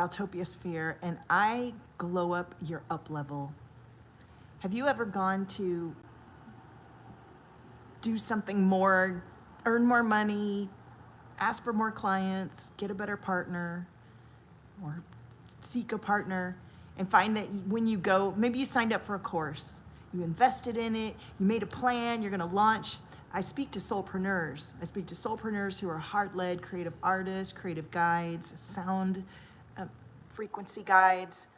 Valtopia Sphere, and I glow up your up level. Have you ever gone to do something more, earn more money, ask for more clients, get a better partner, or seek a partner, and find that when you go, maybe you signed up for a course, you invested in it, you made a plan, you're gonna launch. I speak to soulpreneurs. I speak to soulpreneurs who are heart-led, creative artists, creative guides, sound frequency guides.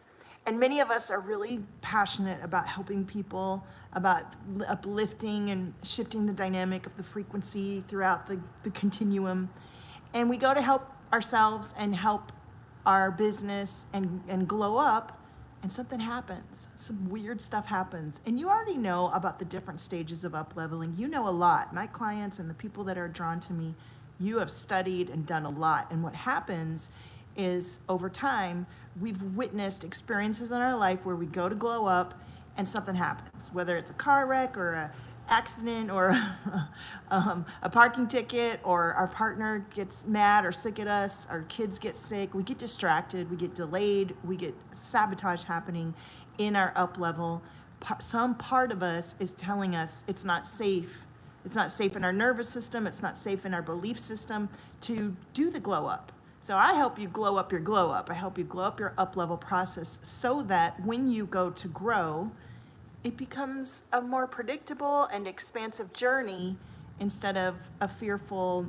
And many of us are really passionate about helping people, about uplifting and shifting the dynamic of the frequency throughout the continuum. And we go to help ourselves and help our business and glow up, and something happens. Some weird stuff happens. And you already know about the different stages of up leveling. You know a lot. My clients and the people that are drawn to me, you have studied and done a lot. And what happens is over time, we've witnessed experiences in our life where we go to glow up and something happens, whether it's a car wreck or an accident or a parking ticket, or our partner gets mad or sick at us, our kids get sick, we get distracted, we get delayed, we get sabotage happening in our up level. Some part of us is telling us it's not safe. It's not safe in our nervous system, it's not safe in our belief system to do the glow up. So I help you glow up your glow up. I help you glow up your up level process so that when you go to grow, it becomes a more predictable and expansive journey instead of a fearful,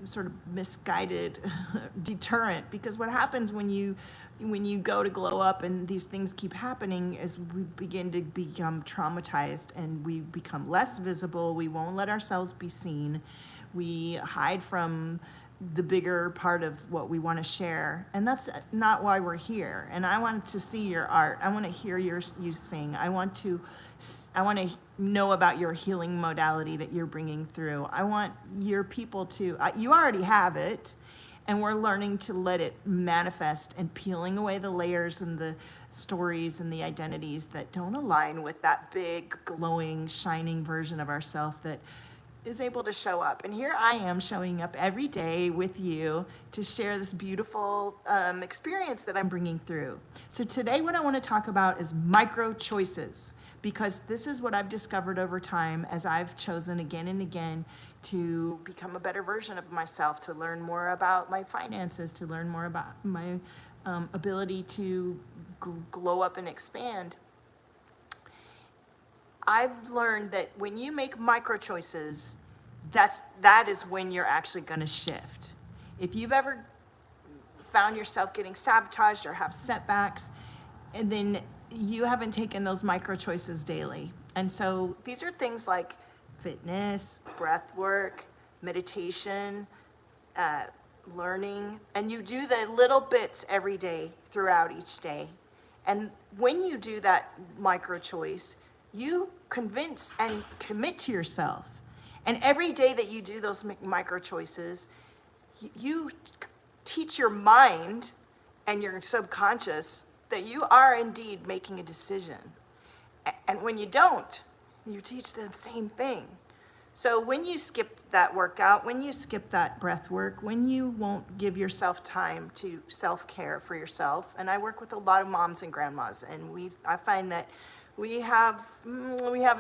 sort of misguided deterrent. Because what happens when you go to glow up and these things keep happening is we begin to become traumatized and we become less visible. We won't let ourselves be seen. We hide from the bigger part of what we want to share, and that's not why we're here. And I want to see your art. I want to hear you sing. I want to know about your healing modality that you're bringing through. I want your people to, you already have it, and we're learning to let it manifest and peeling away the layers and the stories and the identities that don't align with that big, glowing, shining version of ourselves that is able to show up. And here I am showing up every day with you to share this beautiful experience that I'm bringing through. So today what I want to talk about is micro choices, because this is what I've discovered over time as I've chosen again and again to become a better version of myself, to learn more about my finances, to learn more about my ability to glow up and expand. I've learned that when you make micro choices, that is when you're actually going to shift. If you've ever found yourself getting sabotaged or have setbacks, and then you haven't taken those micro choices daily. And so these are things like fitness, breath work, meditation, learning, and you do the little bits every day throughout each day. And when you do that micro choice, you convince and commit to yourself. And every day that you do those micro choices, you teach your mind and your subconscious that you are indeed making a decision. And when you don't, you teach them the same thing. So when you skip that workout, when you skip that breath work, when you won't give yourself time to self-care for yourself, and I work with a lot of moms and grandmas, and I find that we can have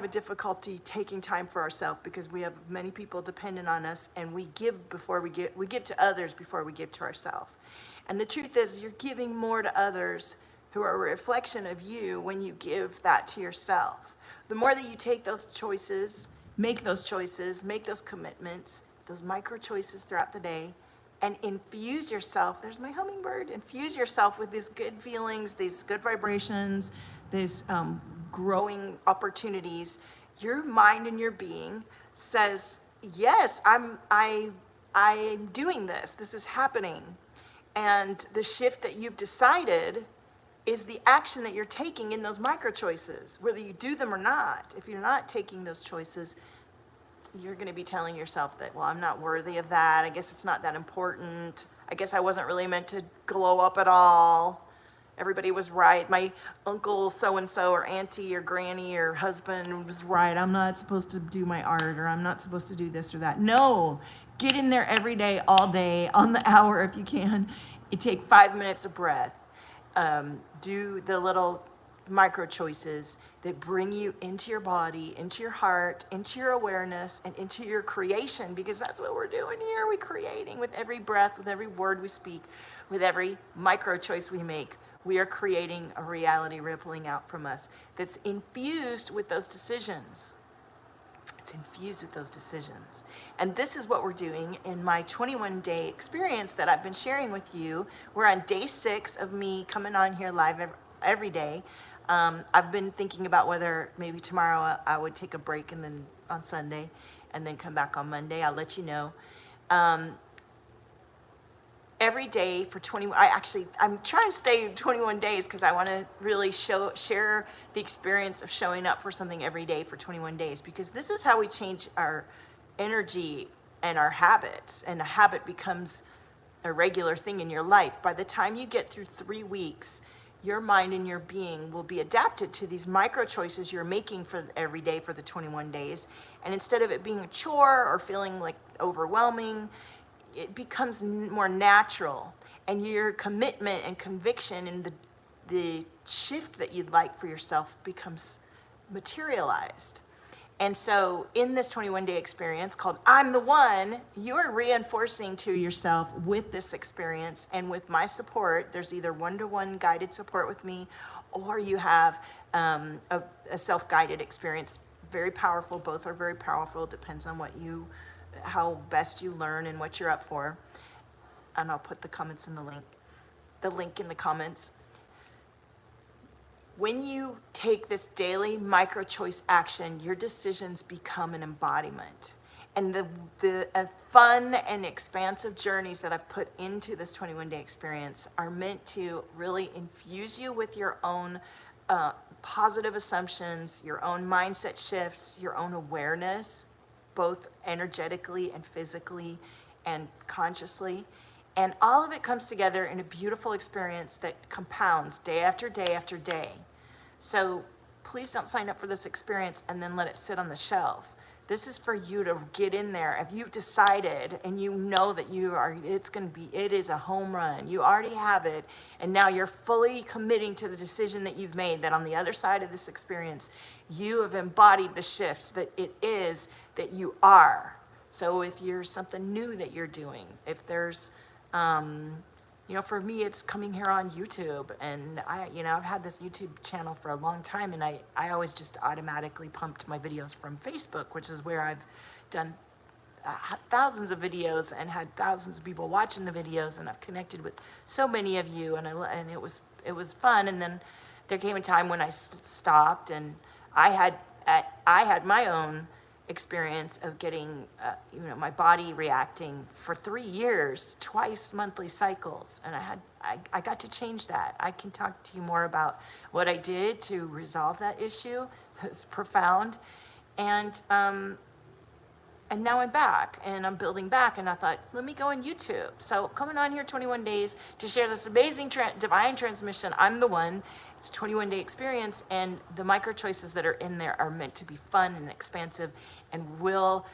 a difficulty taking time for ourselves because we have many people dependent on us, and we give to others before we give to ourselves. And the truth is, you're giving more to others who are a reflection of you when you give that to yourself. The more that you take those choices, make those commitments, those micro choices throughout the day, and infuse yourself, there's my hummingbird, infuse yourself with these good feelings, these good vibrations, these growing opportunities. Your mind and your being says, yes, I'm doing this. This is happening. And the shift that you've decided is the action that you're taking in those micro choices, whether you do them or not. If you're not taking those choices, you're going to be telling yourself that, well, I'm not worthy of that. I guess it's not that important. I guess I wasn't really meant to glow up at all. everybody was right. My uncle so-and-so or auntie or granny or husband was right. I'm not supposed to do my art, or I'm not supposed to do this or that. No, get in there every day, all day, on the hour if you can. You take 5 minutes of breath. Do the little micro choices that bring you into your body, into your heart, into your awareness, and into your creation, because that's what we're doing here. We're creating with every breath, with every word we speak, with every micro choice we make. We are creating a reality rippling out from us that's infused with those decisions. It's infused with those decisions. And this is what we're doing in my 21-day experience that I've been sharing with you. We're on day 6 of me coming on here live every day. I've been thinking about whether maybe tomorrow I would take a break and then on Sunday and then come back on Monday. I'll let you know. Every day for 21, I'm trying to stay 21 days because I want to really share the experience of showing up for something every day for 21 days, because this is how we change our energy and our habits, and a habit becomes a regular thing in your life. By the time you get through 3 weeks, your mind and your being will be adapted to these micro choices you're making for every day for the 21 days. And instead of it being a chore or feeling like overwhelming, it becomes more natural, and your commitment and conviction and the shift that you'd like for yourself becomes materialized. And so in this 21-day experience called I'm the One, you're reinforcing to yourself with this experience and with my support. There's either one-to-one guided support with me, or you have a self-guided experience. Very powerful. Both are very powerful. Depends on how best you learn and what you're up for. And I'll put the comments in the link in the comments. When you take this daily micro choice action, your decisions become an embodiment. And the fun and expansive journeys that I've put into this 21-day experience are meant to really infuse you with your own positive assumptions, your own mindset shifts, your own awareness, both energetically and physically and consciously. And all of it comes together in a beautiful experience that compounds day after day after day. So please don't sign up for this experience and then let it sit on the shelf. This is for you to get in there. If you've decided and you know that it is a home run, you already have it, and now you're fully committing to the decision that you've made, that on the other side of this experience, you have embodied the shifts that it is that you are. So if there's something new that you're doing, if there's, for me, it's coming here on YouTube, and I've had this YouTube channel for a long time, and I always just automatically pumped my videos from Facebook, which is where I've done thousands of videos and had thousands of people watching the videos, and I've connected with so many of you, and it was fun. And then there came a time when I stopped, and I had my own experience of getting, my body reacting for 3 years, twice monthly cycles. And I got to change that. I can talk to you more about what I did to resolve that issue. It's profound. And now I'm back, and I'm building back, and I thought, let me go on YouTube. So coming on here 21 days to share this amazing divine transmission, I'm the One. It's a 21-day experience, and the micro choices that are in there are meant to be fun and expansive and will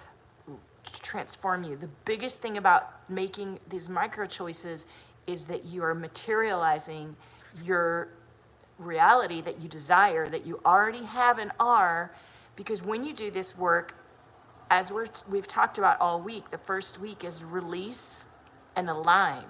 transform you. The biggest thing about making these micro choices is that you are materializing your reality that you desire, that you already have and are, because when you do this work, as we've talked about all week, the first week is release and align.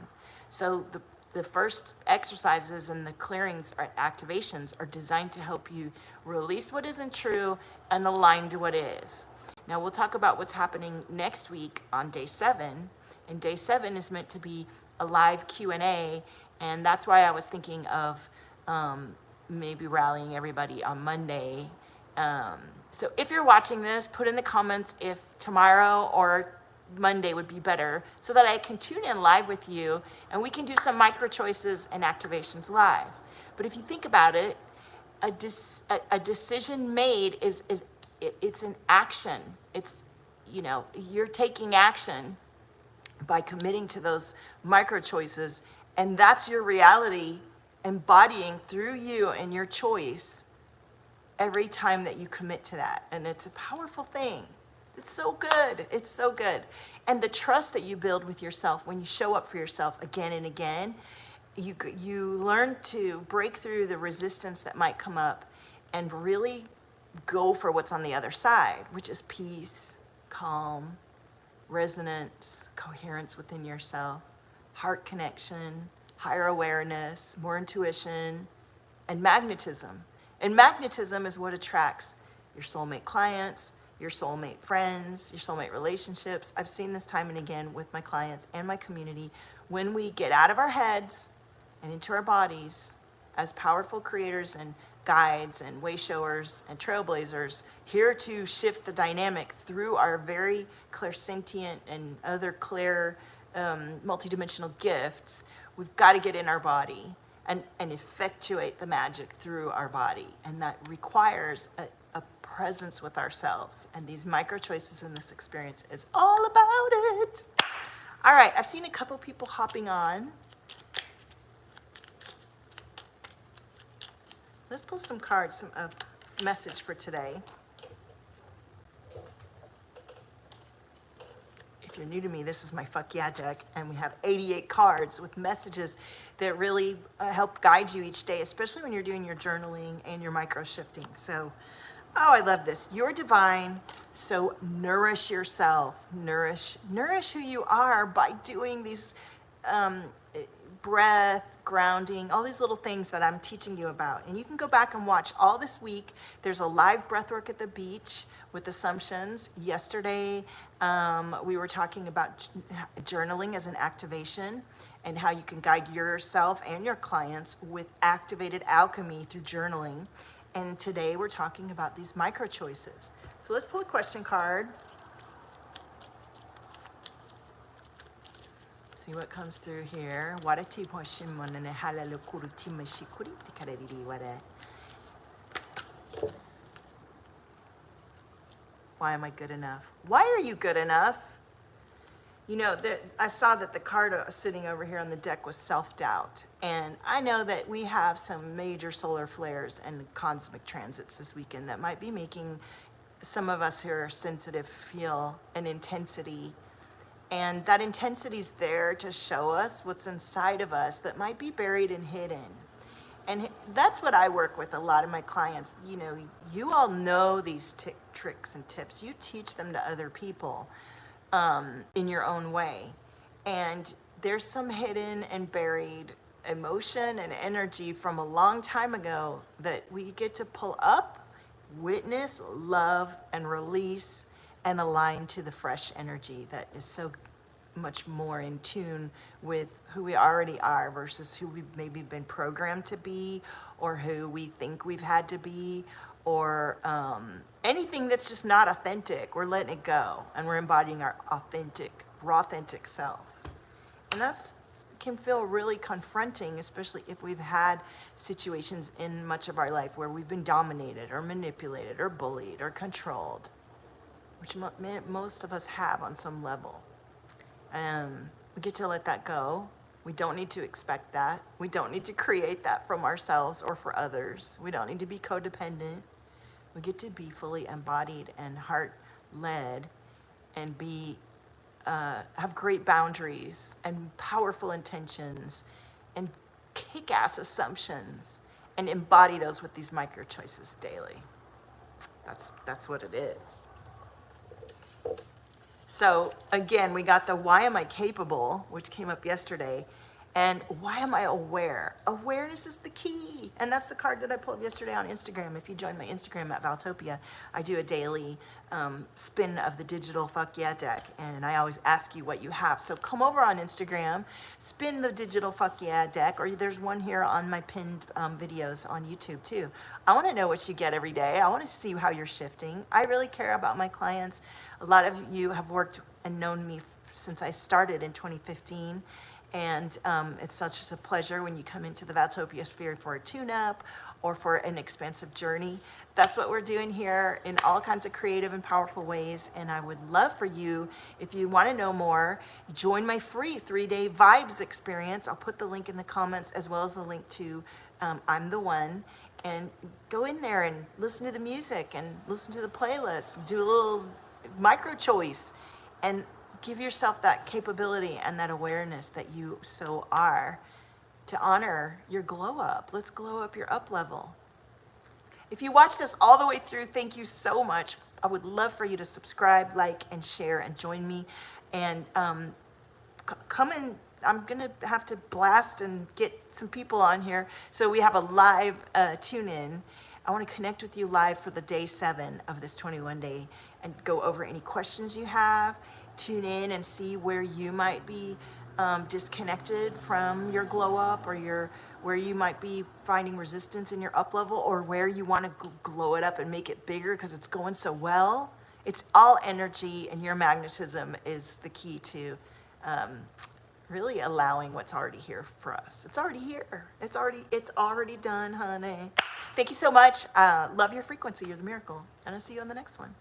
So the first exercises and the clearings or activations are designed to help you release what isn't true and align to what is. Now we'll talk about what's happening next week on day 7, and day 7 is meant to be a live Q&A, and that's why I was thinking of maybe rallying everybody on Monday. So if you're watching this, put in the comments if tomorrow or Monday would be better, so that I can tune in live with you and we can do some micro choices and activations live. But if you think about it, a decision made it's an action. It's, you're taking action by committing to those micro choices, and that's your reality embodying through you and your choice every time that you commit to that. And it's a powerful thing. It's so good. It's so good. And the trust that you build with yourself when you show up for yourself again and again, you learn to break through the resistance that might come up and really go for what's on the other side, which is peace, calm, resonance, coherence within yourself, heart connection, higher awareness, more intuition, and magnetism. And magnetism is what attracts your soulmate clients, your soulmate friends, your soulmate relationships. I've seen this time and again with my clients and my community. When we get out of our heads and into our bodies as powerful creators and guides and way showers and trailblazers, here to shift the dynamic through our very clairsentient and other clear multidimensional gifts, we've got to get in our body and effectuate the magic through our body. And that requires a presence with ourselves. And these micro choices in this experience is all about it. All right, I've seen a couple people hopping on. Let's pull some cards, some message for today. If you're new to me, this is my Fuck Yeah deck, and we have 88 cards with messages that really help guide you each day, especially when you're doing your journaling and your micro shifting. So, oh, I love this. You're divine, so nourish yourself. Nourish who you are by doing these breath, grounding, all these little things that I'm teaching you about. And you can go back and watch all this week. There's a live breath work at the beach with assumptions. Yesterday, we were talking about journaling as an activation and how you can guide yourself and your clients with activated alchemy through journaling. And today we're talking about these micro choices. So let's pull a question card. See what comes through here. Why am I good enough? Why are you good enough? You know, I saw that the card sitting over here on the deck was self-doubt. And I know that we have some major solar flares and cosmic transits this weekend that might be making some of us who are sensitive feel an intensity. And that intensity is there to show us what's inside of us that might be buried and hidden. And that's what I work with a lot of my clients. You know, you all know these tricks and tips. You teach them to other people in your own way. And there's some hidden and buried emotion and energy from a long time ago that we get to pull up, witness, love, and release, and align to the fresh energy that is so much more in tune with who we already are versus who we've maybe been programmed to be, or who we think we've had to be, or anything that's just not authentic. We're letting it go and we're embodying our authentic, raw, authentic self. And that's can feel really confronting, especially if we've had situations in much of our life where we've been dominated or manipulated or bullied or controlled, which most of us have on some level. We get to let that go. We don't need to expect that. We don't need to create that from ourselves or for others. We don't need to be codependent. We get to be fully embodied and heart-led and be have great boundaries and powerful intentions and kick-ass assumptions and embody those with these micro choices daily. That's what it is. So again, we got the why am I capable, which came up yesterday, and why am I aware? Awareness is the key. And that's the card that I pulled yesterday on Instagram. If you join my Instagram at Valtopia, I do a daily spin of the digital Fuck Yeah deck. And I always ask you what you have. So come over on Instagram, spin the digital Fuck Yeah deck, or there's one here on my pinned videos on YouTube too. I want to know what you get every day. I want to see how you're shifting. I really care about my clients. A lot of you have worked and known me since I started in 2015. And it's such a pleasure when you come into the Valtopia sphere for a tune-up or for an expansive journey. That's what we're doing here in all kinds of creative and powerful ways. And I would love for you, if you want to know more, join my free 3-day Vibes experience. I'll put the link in the comments as well as a link to I'm the One. And go in there and listen to the music and listen to the playlist, do a little micro choice, and give yourself that capability and that awareness that you so are to honor your glow up. Let's glow up your up level. If you watch this all the way through, thank you so much. I would love for you to subscribe, like, and share, and join me. And come and I'm gonna have to blast and get some people on here. So we have a live tune in. I want to connect with you live for the day 7 of this 21-day and go over any questions you have. Tune in and see where you might be disconnected from your glow up, or where you might be finding resistance in your up level, or where you want to glow it up and make it bigger because it's going so well. It's all energy, and your magnetism is the key to really allowing what's already here for us. It's already here. It's already done, honey. Thank you so much. Love your frequency. You're the miracle. And I'll see you on the next one.